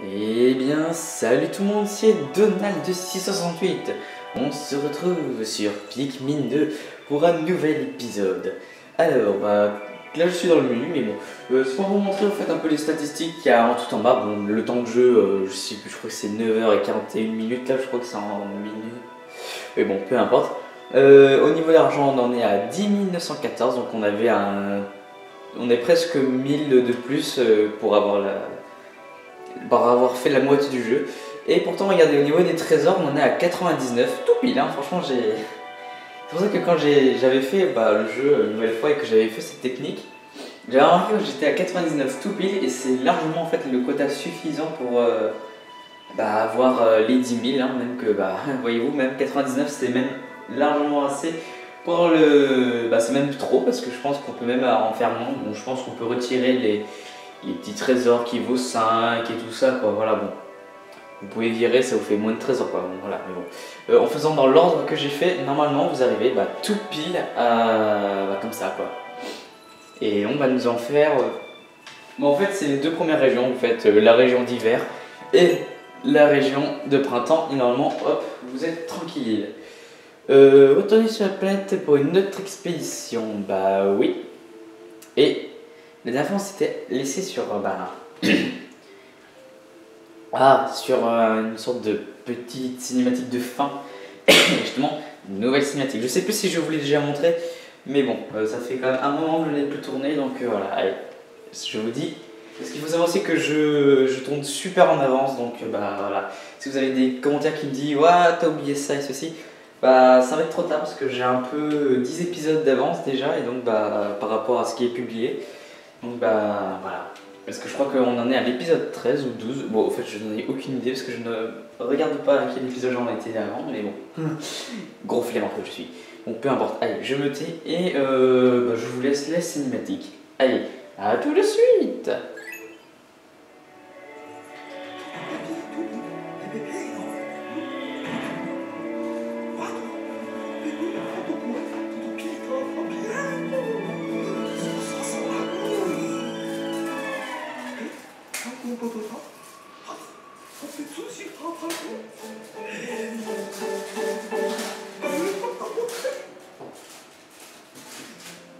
Eh bien, salut tout le monde, c'est Donald de 668. On se retrouve sur Pikmin 2 pour un nouvel épisode. Alors, là je suis dans le menu, mais bon, c'est pour vous montrer en fait un peu les statistiques qu'il y a en tout en bas. Bon, le temps de jeu, je sais plus, je crois que c'est 9h41 minutes, là je crois que c'est en minutes. Mais bon, peu importe. Au niveau d'argent, on en est à 10 914, donc on est presque 1000 de plus pour avoir fait la moitié du jeu. Et pourtant, regardez, au niveau des trésors, on en est à 99, tout pile, hein, franchement, j'ai... C'est pour ça que quand j'avais fait le jeu une nouvelle fois et que j'avais fait cette technique, j'avais remarqué que j'étais à 99 tout pile et c'est largement en fait le quota suffisant pour avoir les 10 000, hein, même que, voyez-vous, même 99 c'était même largement assez pour le... c'est même trop parce que je pense qu'on peut même en faire moins, bon je pense qu'on peut retirer les petits trésors qui vaut 5 et tout ça quoi, voilà bon. Vous pouvez virer, ça vous fait moins de trésors quoi, bon, voilà, mais bon. En faisant dans l'ordre que j'ai fait, normalement vous arrivez tout pile à comme ça quoi. Et on va nous en faire... Bon en fait c'est les deux premières régions, vous faites la région d'hiver et la région de printemps, et normalement hop, vous êtes tranquille. Retourner sur la planète pour une autre expédition, bah oui. Et la dernière fois on s'était laissé sur sur une sorte de petite cinématique de fin. Justement, une nouvelle cinématique. Je sais plus si je vous l'ai déjà montré, mais bon, ça fait quand même un moment que je l'ai plus tourné, donc voilà, allez, je vous dis. Parce qu'il faut savoir aussi que je tourne super en avance, donc voilà. Si vous avez des commentaires qui me disent « Ouah, t'as oublié ça et ceci », ça va être trop tard parce que j'ai un peu 10 épisodes d'avance déjà, et donc par rapport à ce qui est publié. Donc voilà. Parce que je crois qu'on en est à l'épisode 13 ou 12. Bon, en fait, je n'en ai aucune idée parce que je ne regarde pas à quel épisode j'en étais avant, mais bon. Gros flemmard que je suis. Donc peu importe. Allez, je me tais et je vous laisse la cinématique. Allez, à tout de suite.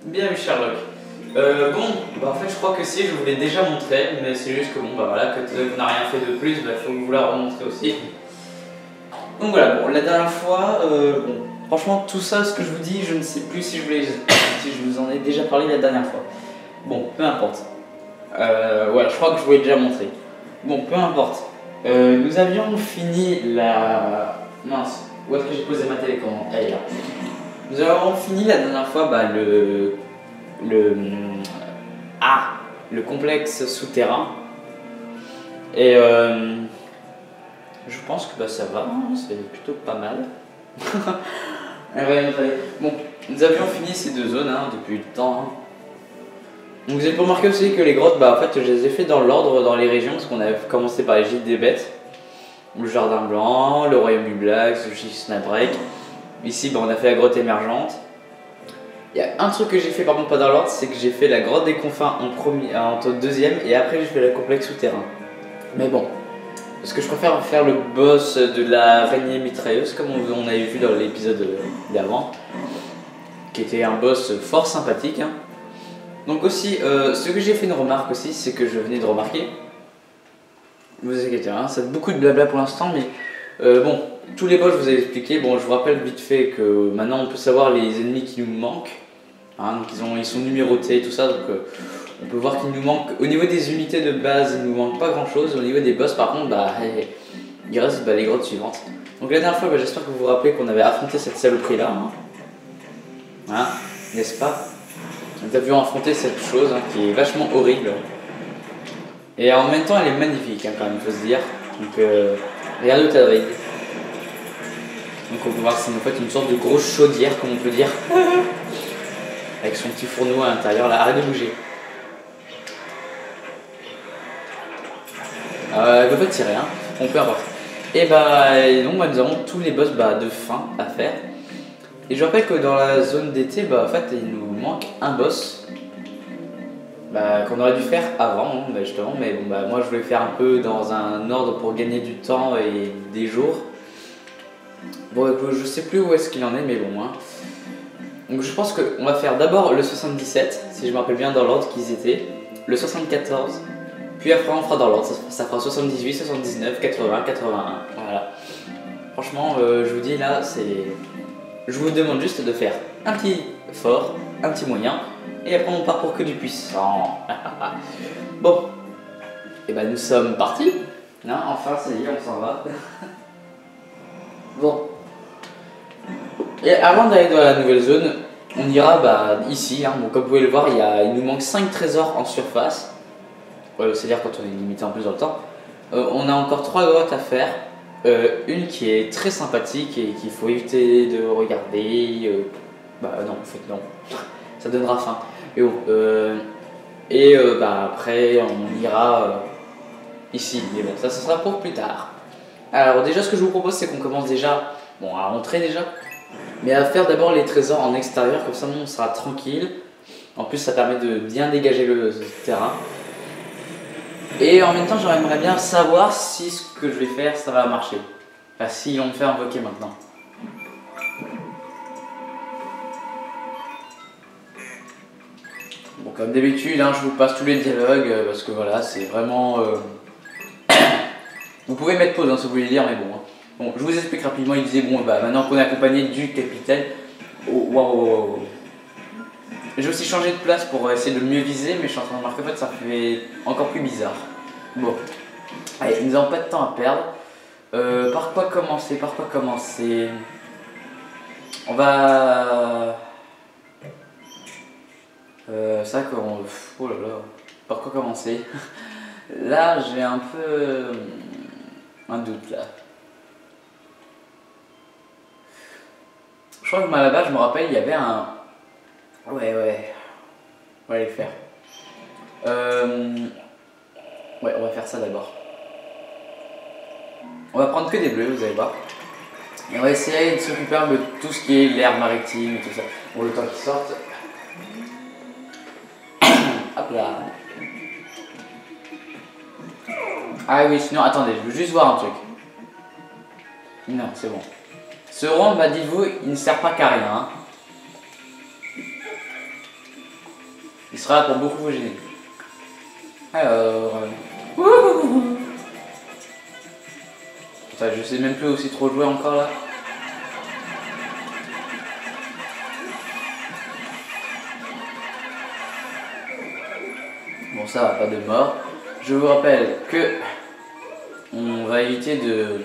Bien vu Sherlock. En fait je crois que si je vous l'ai déjà montré, mais c'est juste que voilà, que on n'a rien fait de plus, il faut vous la remontrer aussi. Donc voilà, bon, la dernière fois, franchement tout ça, ce que je vous dis, je ne sais plus si si je vous en ai déjà parlé la dernière fois. Bon, peu importe. Voilà, je crois que je vous l'ai déjà montré. Bon, peu importe. Nous avions fini la... Mince, où est-ce que j'ai posé ma télécommande? Elle est là. Nous avons fini la dernière fois le complexe souterrain. Et je pense que ça va, hein, c'est plutôt pas mal. Bon, nous avions fini ces deux zones depuis le temps. Hein. Donc vous avez remarqué aussi que les grottes, en fait je les ai fait dans l'ordre dans les régions, parce qu'on avait commencé par les gîtes des bêtes, le jardin blanc, le royaume du black, le Snapdrake. Ici on a fait la grotte émergente. Il y a un truc que j'ai fait par contre pas dans l'ordre, c'est que j'ai fait la grotte des confins en deuxième, et après j'ai fait le complexe souterrain. Mais bon, parce que je préfère faire le boss de l'araignée mitrailleuse comme on avait vu dans l'épisode d'avant, qui était un boss fort sympathique. Hein. Donc aussi, ce que j'ai fait une remarque aussi, c'est que je venais de remarquer, ne vous inquiétez pas, ça fait beaucoup de blabla pour l'instant, mais bon, tous les boss je vous ai expliqué. Bon, je vous rappelle vite fait que maintenant on peut savoir les ennemis qui nous manquent, hein, donc ils sont numérotés et tout ça, donc on peut voir qu'il nous manque, au niveau des unités de base il nous manque pas grand chose, au niveau des boss par contre, il reste les grottes suivantes. Donc la dernière fois, j'espère que vous vous rappelez qu'on avait affronté cette saloperie là, hein, n'est-ce pas? Nous avions affronté cette chose qui est vachement horrible. Et en même temps elle est magnifique quand même, il faut se dire. Donc regardez où t'as. Donc on peut voir que c'est en fait une sorte de grosse chaudière comme on peut dire. Avec son petit fourneau à l'intérieur là, arrête de bouger. Elle peut pas tirer hein, on peut avoir. Et donc nous avons tous les boss de fin à faire. Et je rappelle que dans la zone d'été, en fait il nous manque un boss qu'on aurait dû faire avant, hein, justement, mais bon, moi je voulais faire un peu dans un ordre pour gagner du temps et des jours. Bon, je sais plus où est-ce qu'il en est, mais bon. Hein. Donc je pense qu'on va faire d'abord le 77, si je me rappelle bien dans l'ordre qu'ils étaient, le 74, puis après on fera dans l'ordre, ça fera 78, 79, 80, 81, voilà. Franchement, je vous dis là, je vous demande juste de faire un petit fort, un petit moyen, et après on part pour que du puissant. Bon, et nous sommes partis, hein, enfin ça y est, on s'en va. Bon. Et avant d'aller dans la nouvelle zone, on ira ici, hein, comme vous pouvez le voir, il nous manque 5 trésors en surface. C'est-à-dire quand on est limité en plus dans le temps. On a encore 3 grottes à faire. Une qui est très sympathique et qu'il faut éviter de regarder. Non, en fait non, ça donnera faim. Et bon, après on ira ici, mais bon, ça ce sera pour plus tard. Alors déjà ce que je vous propose c'est qu'on commence déjà, à rentrer déjà, mais à faire d'abord les trésors en extérieur, comme ça on sera tranquille. En plus ça permet de bien dégager le terrain. Et en même temps j'aimerais bien savoir si ce que je vais faire ça va marcher. Enfin si on me fait invoquer maintenant. Bon comme d'habitude hein, je vous passe tous les dialogues parce que voilà c'est vraiment... Vous pouvez mettre pause hein, si vous voulez lire mais bon. Hein. Bon, je vous explique rapidement, il disait bon maintenant qu'on est accompagné du capitaine. Oh, wow. J'ai aussi changé de place pour essayer de mieux viser, mais je suis en train de remarquer en fait ça fait encore plus bizarre. Bon, allez, nous n'avons pas de temps à perdre. Par quoi commencer? On va... ça qu'on... Oh là là, par quoi commencer? Là j'ai un peu... un doute là. Je crois que là-bas, je me rappelle, il y avait un... Ouais. On va aller le faire. Ouais, on va faire ça d'abord. On va prendre que des bleus, vous allez voir. Et on va essayer de s'occuper de tout ce qui est l'air maritime et tout ça. Bon, le temps qu'ils sortent. Hop là. Ah oui, sinon, attendez, je veux juste voir un truc. Non, c'est bon. Ce rond, dites-vous, il ne sert pas qu'à rien. Hein. Il sera là pour beaucoup vous gêner. Alors... Enfin, je sais même plus aussi trop jouer encore là. Bon ça va, pas de mort. Je vous rappelle que on va éviter de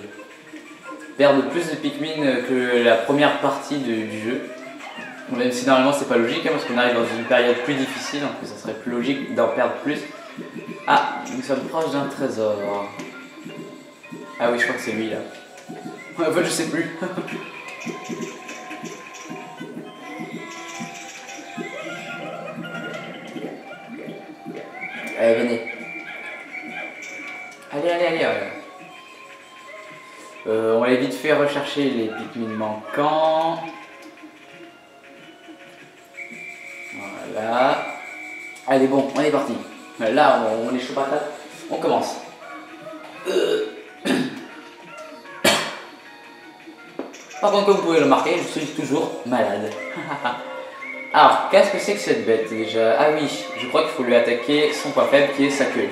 perdre plus de Pikmin que la première partie du jeu. Même si normalement c'est pas logique hein, parce qu'on arrive dans une période plus difficile, donc ça serait plus logique d'en perdre plus. Ah, nous sommes proches d'un trésor. Ah oui, je crois que c'est lui là. En fait, je sais plus. Allez, venez. Allez. On va vite fait rechercher les Pikmin manquants. Voilà. Allez, bon, on est parti. Là, on est chaud patate. On commence. Par contre, comme vous pouvez le remarquer, je suis toujours malade. Alors, qu'est-ce que c'est que cette bête déjà? Ah oui, je crois qu'il faut lui attaquer son point faible qui est sa queue.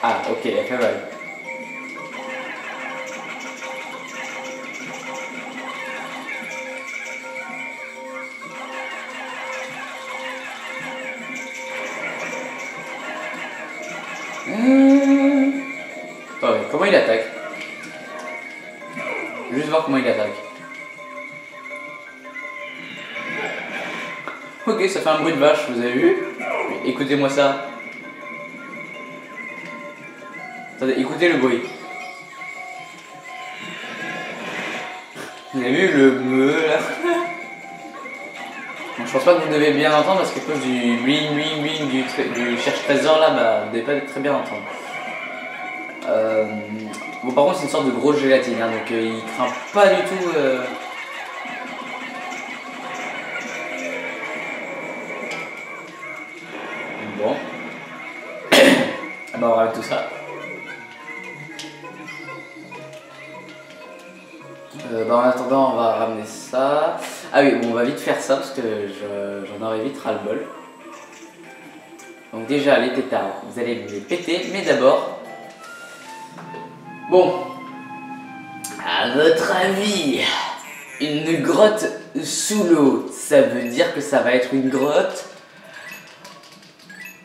Ah, ok, elle fait mal. Attendez, comment il attaque? Juste voir comment il attaque. Ok, ça fait un bruit de vache, vous avez vu? Écoutez-moi ça. Attendez, écoutez le bruit. Vous avez vu le bleu là? Bon, je pense pas que vous devez bien entendre parce qu'à cause du bling du cherche-trésor là, vous devez pas très bien entendre. Bon, par contre, c'est une sorte de grosse gélatine, hein, donc il craint pas du tout. Ah bah on ramène tout ça. Bah en attendant on va ramener ça. Ah oui bon on va vite faire ça parce que j'en aurai vite ras le bol. Donc déjà les tétards, vous allez me les péter, mais d'abord... Bon, à votre avis, une grotte sous l'eau, ça veut dire que ça va être une grotte?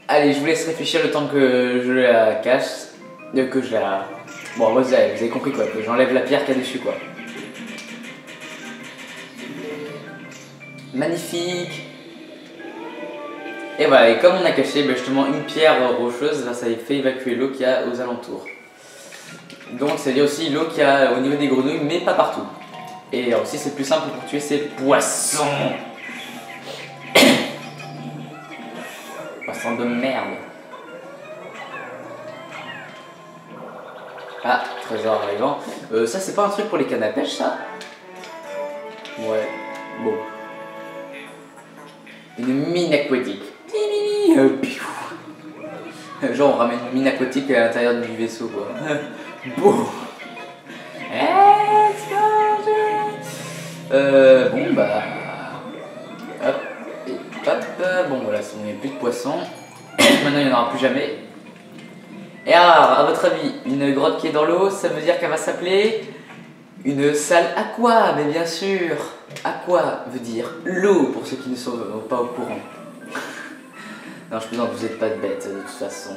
Allez, je vous laisse réfléchir le temps que je la cache, que je la... Bon, vous avez compris quoi, que j'enlève la pierre qu'il y a dessus quoi. Magnifique. Et voilà, et comme on a caché justement une pierre rocheuse, ça fait évacuer l'eau qu'il y a aux alentours. Donc c'est aussi l'eau qu'il y a au niveau des grenouilles, mais pas partout. Et aussi c'est plus simple pour tuer ces poissons. Poissons de merde. Ah, trésor arrivant. Ça c'est pas un truc pour les cannes à pêche ça? Ouais, bon. Une mine aquatique. Genre on ramène une mine aquatique à l'intérieur du vaisseau quoi. Bon. Bon bah. Hop. Et hop. Bon voilà, il n'y a plus de poissons. Maintenant il n'y en aura plus jamais. Et alors, à votre avis, une grotte qui est dans l'eau, ça veut dire qu'elle va s'appeler une salle aqua, mais bien sûr. Aqua veut dire l'eau pour ceux qui ne sont pas au courant. Non, je plaisante, vous n'êtes pas de bêtes de toute façon.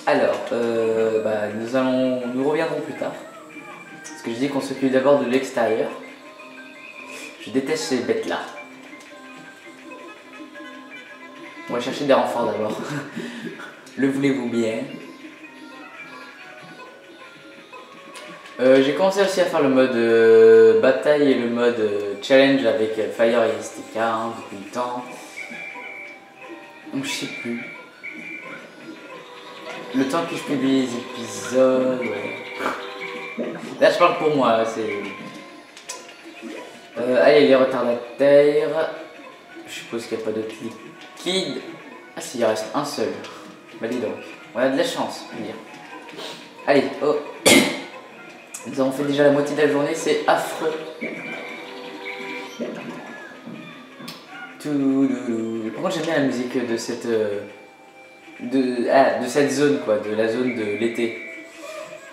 Alors, nous reviendrons plus tard. Parce que je dis qu'on s'occupe d'abord de l'extérieur. Je déteste ces bêtes-là. On va chercher des renforts d'abord. Le voulez-vous bien? J'ai commencé aussi à faire le mode bataille et le mode challenge avec Fire et STK depuis le temps. Donc je sais plus. Le temps que je publie les épisodes. Là je parle pour moi, c'est. Allez, les retardataires. Je suppose qu'il n'y a pas d'autres liquides. Ah si, il reste un seul. Bah dis donc, on a de la chance, je veux dire. Allez, oh. Nous avons fait déjà la moitié de la journée, c'est affreux. Par contre j'aime bien la musique de cette cette zone quoi, de la zone de l'été.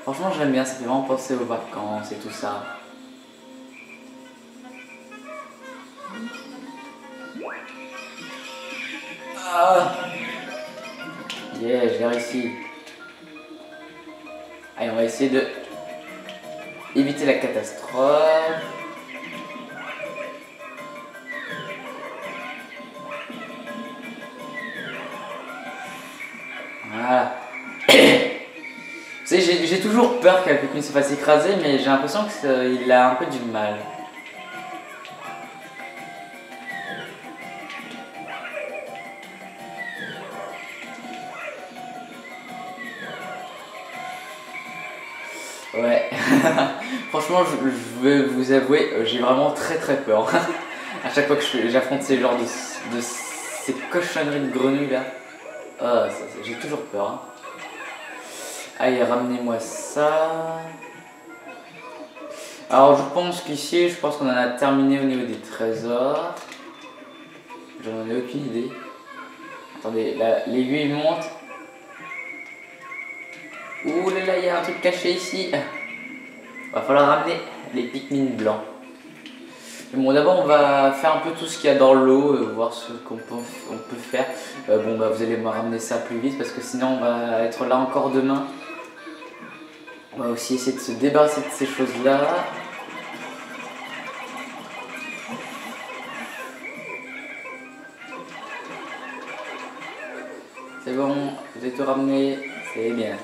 Franchement j'aime bien, ça fait vraiment penser aux vacances et tout ça. Ah yeah, je l'ai réussi. Allez, on va essayer de éviter la catastrophe. Voilà. Vous savez, j'ai toujours peur qu'une se fasse écraser, mais j'ai l'impression qu'il a un peu du mal. Ouais. Franchement, je vais vous avouer, j'ai vraiment très peur. À chaque fois que j'affronte ces genres de ces cochonneries de grenouilles là. Oh, j'ai toujours peur. Hein. Allez, ramenez-moi ça. Alors, je pense qu'ici, qu'on en a terminé au niveau des trésors. J'en ai aucune idée. Attendez, l'aiguille monte. Ouh là là, il y a un truc caché ici. Va falloir ramener les Pikmin blancs. Mais bon, d'abord, on va faire un peu tout ce qu'il y a dans l'eau, voir ce qu'on peut faire. Bon, bah, vous allez me ramener ça plus vite parce que sinon, on va être là encore demain. On va aussi essayer de se débarrasser de ces choses-là. C'est bon, vous avez tout ramené, c'est bien.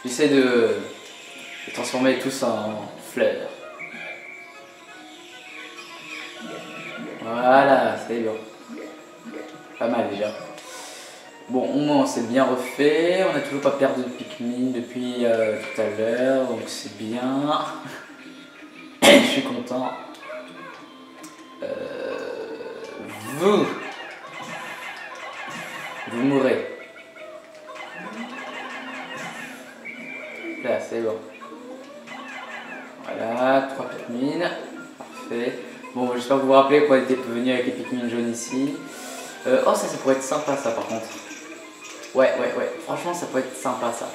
J'essaie de transformer tous en fleurs. Voilà, c'est bon. Pas mal déjà. Bon, au moins on s'est bien refait. On n'a toujours pas perdu de Pikmin depuis tout à l'heure, donc c'est bien. Je suis content. Vous mourrez. Là, c'est bon. Voilà, 3 Pikmin. Parfait. Bon, j'espère que vous vous rappelez qu'on était venu avec les Pikmin jaunes ici. Oh, ça pourrait être sympa, ça, par contre. Ouais. Franchement, ça pourrait être sympa, ça.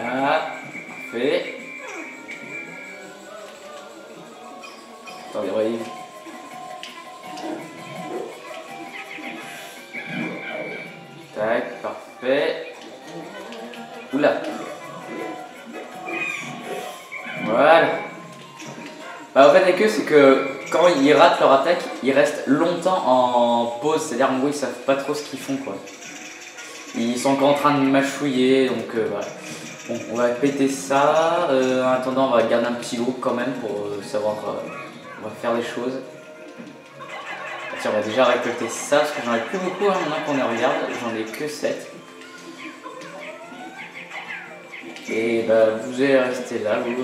Voilà. Parfait. Attendez, voyez. Tac, parfait. Oula. Voilà. Bah, en fait, avec eux, c'est que quand ils ratent leur attaque, ils restent longtemps en pause. C'est-à-dire, en gros, ils savent pas trop ce qu'ils font, quoi. Ils sont encore en train de mâchouiller, donc voilà. Bon, on va péter ça. En attendant, on va garder un petit groupe quand même pour savoir. On va faire les choses. Tiens, on va déjà récolter ça parce que j'en ai plus beaucoup hein, maintenant qu'on les regarde. J'en ai que 7. Et bah, vous allez rester là, vous.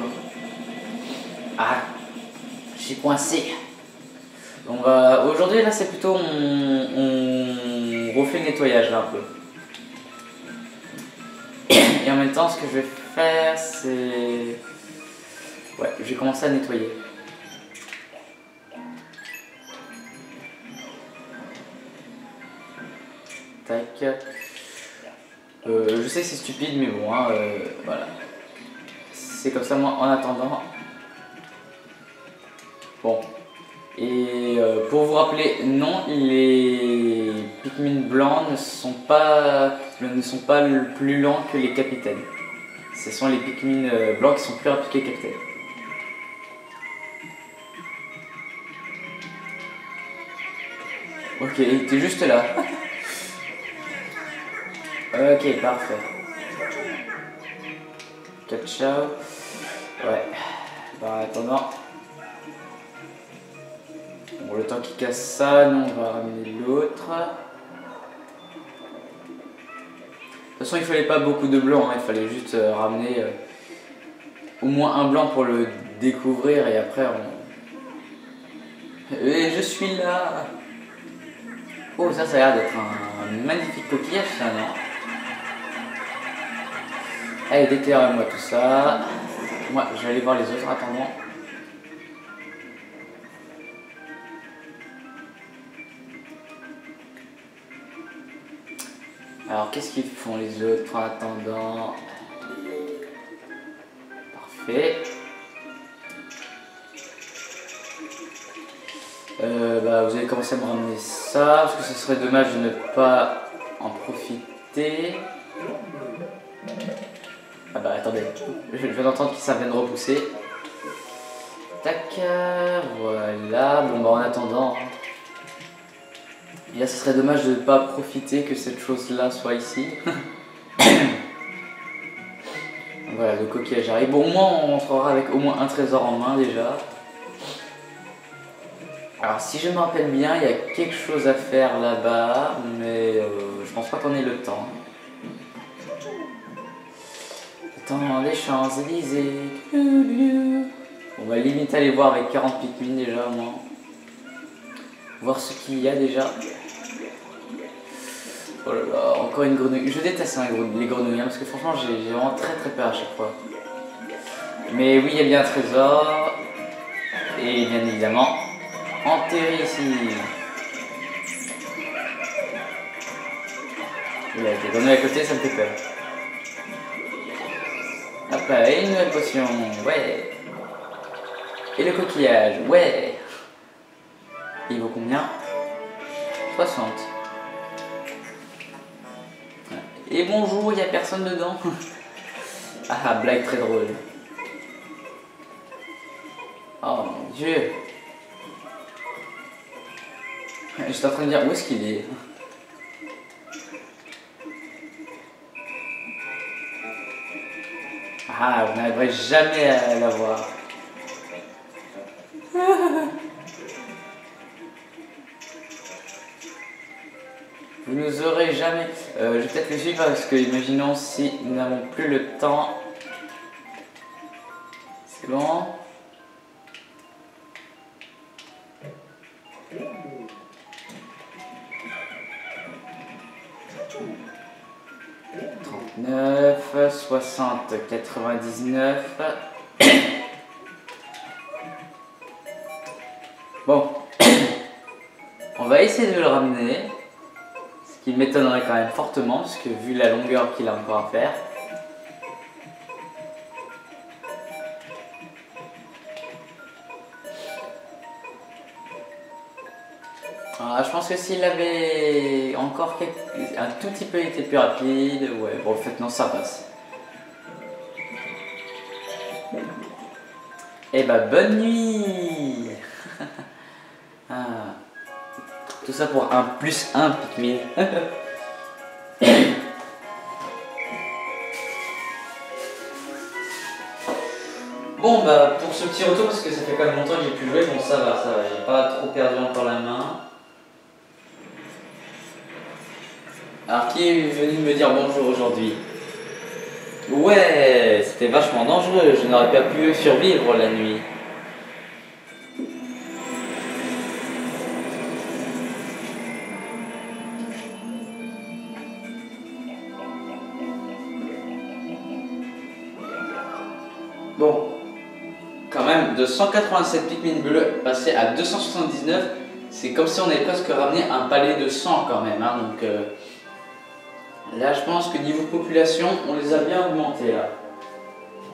Ah, je suis coincé. Donc aujourd'hui, là, c'est plutôt on refait le nettoyage là un peu. Et en même temps, ce que je vais faire, c'est... Ouais, je vais commencer à nettoyer. Tac. Je sais que c'est stupide, mais bon, hein, voilà. C'est comme ça, moi, en attendant. Bon. Et pour vous rappeler, non, les Pikmin blancs ne sont pas plus lents que les capitaines. Ce sont les Pikmin blancs qui sont plus rapides que les capitaines. Ok, il était juste là. Ok, parfait. Ciao. Ouais. Bah, attendant. Bon, le temps qu'il casse ça, nous on va ramener l'autre. De toute façon, il fallait pas beaucoup de blanc, hein, il fallait juste ramener au moins un blanc pour le découvrir et après on. Et je suis là! Oh, ça a l'air d'être un magnifique coquillage, ça, non? Allez, déclarez-moi tout ça. Moi, je vais aller voir les autres, attendant. Alors, qu'est-ce qu'ils font les autres en attendant? Parfait. Bah, vous allez commencer à me ramener ça, parce que ce serait dommage de ne pas en profiter. Ah bah attendez, je viens d'entendre que ça vient de repousser. Tac, voilà. Bon bah en attendant, et là ce serait dommage de ne pas profiter que cette chose-là soit ici. Voilà, le coquillage arrive. Bon, au moins on rentrera avec au moins un trésor en main déjà. Alors si je me rappelle bien, il y a quelque chose à faire là-bas, mais je pense pas qu'on ait le temps. Dans les Champs-Élysées. On va limite aller voir avec 40 Pikmin déjà au moins. Voir ce qu'il y a déjà. Oh là là, encore une grenouille. Je déteste les grenouilles hein, parce que franchement j'ai vraiment très peur à chaque fois. Mais oui, il y a bien un trésor. Et bien évidemment, enterré ici. Il y a des grenouilles à côté, ça me fait peur. Hop là, et une nouvelle potion, ouais. Et le coquillage, ouais. Il vaut combien? 60. Et bonjour, il n'y a personne dedans. Ah, blague très drôle. Oh mon dieu. J'étais en train de dire où est-ce qu'il est. Ah, je n'arriverai jamais à l'avoir. Vous nous aurez jamais. Je vais peut-être le suivre parce que, imaginons si nous n'avons plus le temps. C'est bon. Neuf, 60, 99. Bon, on va essayer de le ramener, ce qui m'étonnerait quand même fortement, parce que vu la longueur qu'il a encore à faire. Alors, je pense que s'il avait encore un tout petit peu été plus rapide, ouais, bon, en fait, non, ça passe. Eh bah, bonne nuit. Ah. Tout ça pour un plus 1 Pikmin. Bon, bah, pour ce petit retour, parce que ça fait quand même longtemps que j'ai pu jouer, bon, ça va, j'ai pas trop perdu encore la main. Alors, qui est venu me dire bonjour aujourd'hui? Ouais, c'était vachement dangereux, je n'aurais pas pu survivre la nuit. Bon, quand même, de 187 Pikmin bleus passer à 279, c'est comme si on avait presque ramené un palais de 100 quand même, hein, donc... Là, je pense que niveau population, on les a bien augmentés là.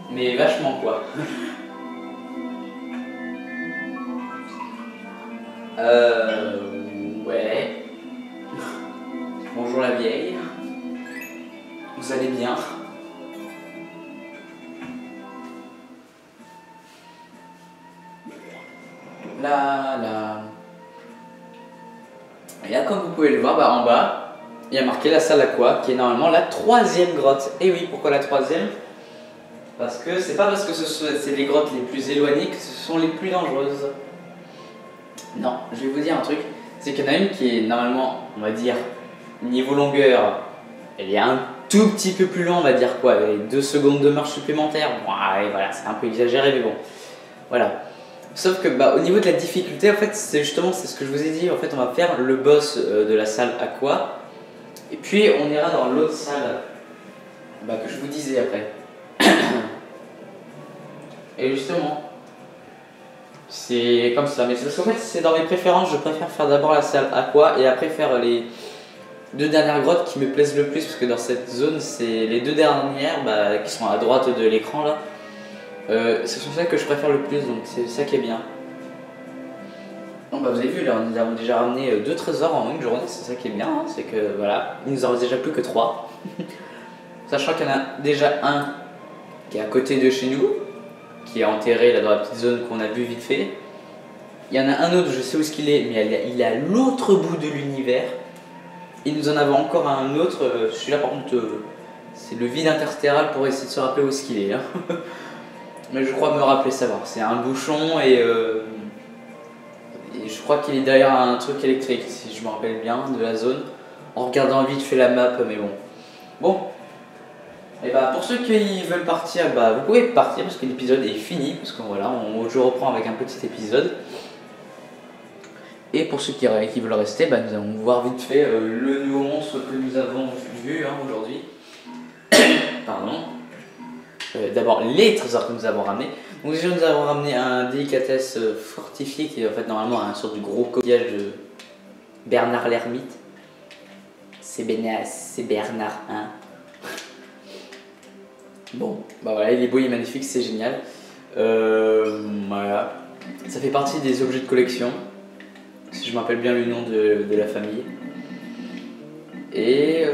Mais vachement quoi. Ouais. Bonjour la vieille. Vous allez bien? Là. Et là, comme vous pouvez le voir, bah, en bas, il y a marqué la salle aqua, qui est normalement la 3e grotte. Et oui, pourquoi la 3e? Parce que c'est pas parce que c'est les grottes les plus éloignées que ce sont les plus dangereuses. Non, je vais vous dire un truc, c'est qu'il y en a une qui est normalement, on va dire, niveau longueur, elle est un tout petit peu plus long, on va dire quoi, 2 secondes de marche supplémentaire. Ouais, voilà, c'est un peu exagéré, mais bon, voilà. Sauf que bah, au niveau de la difficulté, en fait, c'est justement ce que je vous ai dit, en fait, on va faire le boss de la salle aqua. Et puis on ira dans l'autre salle bah, que je vous disais après. Et justement, c'est comme ça. Mais parce qu'en fait, c'est dans mes préférences. Je préfère faire d'abord la salle aqua et après faire les 2 dernières grottes qui me plaisent le plus. Parce que dans cette zone, c'est les 2 dernières bah, qui sont à droite de l'écran là. Ce sont celles que je préfère le plus. Donc c'est ça qui est bien. Donc, bah, vous avez vu, là, nous avons déjà ramené 2 trésors en une journée, c'est ça qui est bien, hein, c'est que voilà, il nous en reste déjà plus que 3. Sachant qu'il y en a déjà un qui est à côté de chez nous, qui est enterré là dans la petite zone qu'on a vu vite fait. Il y en a un autre, je sais où est-ce qu'il est, mais il est à l'autre bout de l'univers. Et nous en avons encore un autre, celui-là par contre, c'est le vide intersidéral pour essayer de se rappeler où est-ce qu'il est. Hein. Mais je crois me rappeler savoir, c'est un bouchon et je crois qu'il est derrière un truc électrique, si je me rappelle bien, de la zone. En regardant vite fait la map, mais bon. Bon. Et bah pour ceux qui veulent partir, bah vous pouvez partir parce que l'épisode est fini. Parce que voilà, je reprends avec un petit épisode. Et pour ceux qui veulent rester, bah, nous allons voir vite fait le nouveau monstre que nous avons vu hein, aujourd'hui. Pardon. D'abord les trésors que nous avons ramenés. Donc déjà nous avons ramené un délicatesse fortifié qui est en fait normalement un sorte de gros coquillage de Bernard l'ermite. C'est Bernard, hein. Bon, bah voilà, il est beau, il est magnifique, c'est génial. Voilà. Ça fait partie des objets de collection. Si je m'appelle bien le nom de la famille. Et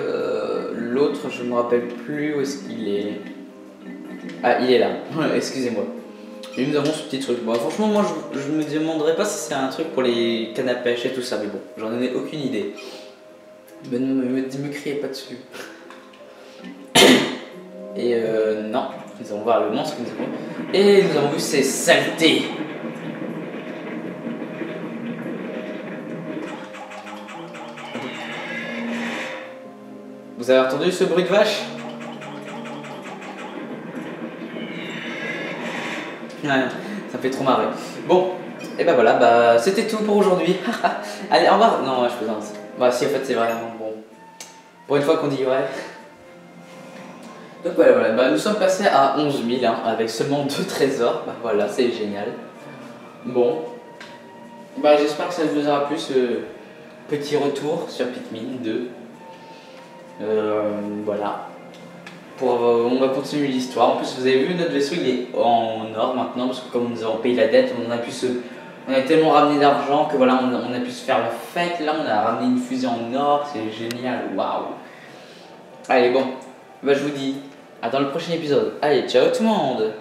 l'autre, je me rappelle plus où est-ce qu'il est. Ah, il est là, excusez-moi. Et nous avons ce petit truc. Bon, franchement, moi je me demanderais pas si c'est un truc pour les cannes à pêche et tout ça, mais bon, j'en ai aucune idée. Me criez pas dessus. Et non, Nous allons voir le monstre que nous avons. Et nous avons vu ces saletés. Vous avez entendu ce bruit de vache? Ouais, ça me fait trop marrer. Bon, et ben voilà, bah c'était tout pour aujourd'hui. Allez, au revoir. Non, je plaisante. Bah si, en fait c'est vraiment bon. Pour une fois qu'on dit ouais. Donc voilà, bah, nous sommes passés à 11 000 hein, avec seulement 2 trésors. Bah voilà, c'est génial. Bon, bah j'espère que ça vous aura plu ce petit retour sur Pikmin 2. Voilà. On va continuer l'histoire. En plus, vous avez vu, notre vaisseau il est en or maintenant parce que comme nous avons payé la dette, on a tellement ramené d'argent que voilà, on a pu se faire la fête. Là, on a ramené une fusée en or, c'est génial. Waouh. Allez, bon, bah je vous dis à dans le prochain épisode. Allez, ciao tout le monde.